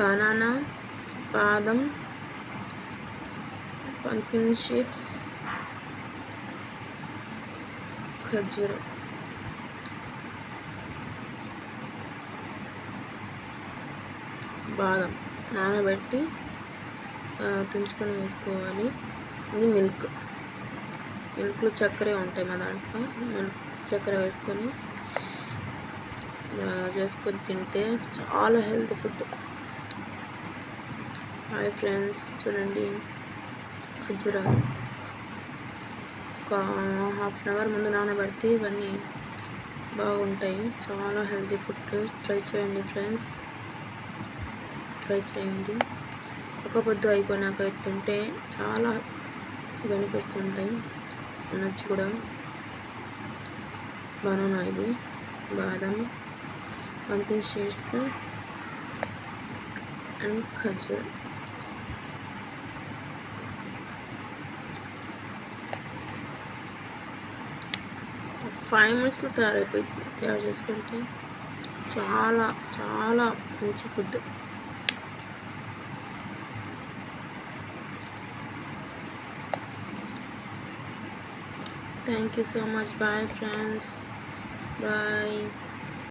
Banana, బాదం, pumpkin seeds, ఖర్జూరం. బాదం నానబెట్టి తుంచుకొని వేసుకోవాలి. ఇది మిల్క్లో చక్కెర ఉంటాయి మా దాంట్లో. చక్కెర వేసుకొని చేసుకొని తింటే చాలా హెల్తీ ఫుడ్. హాయ్ ఫ్రెండ్స్, చూడండి ఖర్జూరాలు ఒక హాఫ్ అన్ అవర్ ముందు నానబెడితే ఇవన్నీ బాగుంటాయి. చాలా హెల్తీ ఫుడ్. ట్రై చేయండి ఫ్రెండ్స్, ట్రై చేయండి. ఒక పొద్దు అయిపోయినాక తింటే చాలా బెనిఫిట్స్ ఉంటాయి. నట్స్ కూడా బనానా, ఇది బాదం, పంకిన్ సీడ్స్ అండ్ ఖర్జూరం. 5 మినిట్స్లో తయారైపోయింది. తయారు చేసుకుంటే చాలా చాలా మంచి food. Thank you so much. Bye friends. Bye.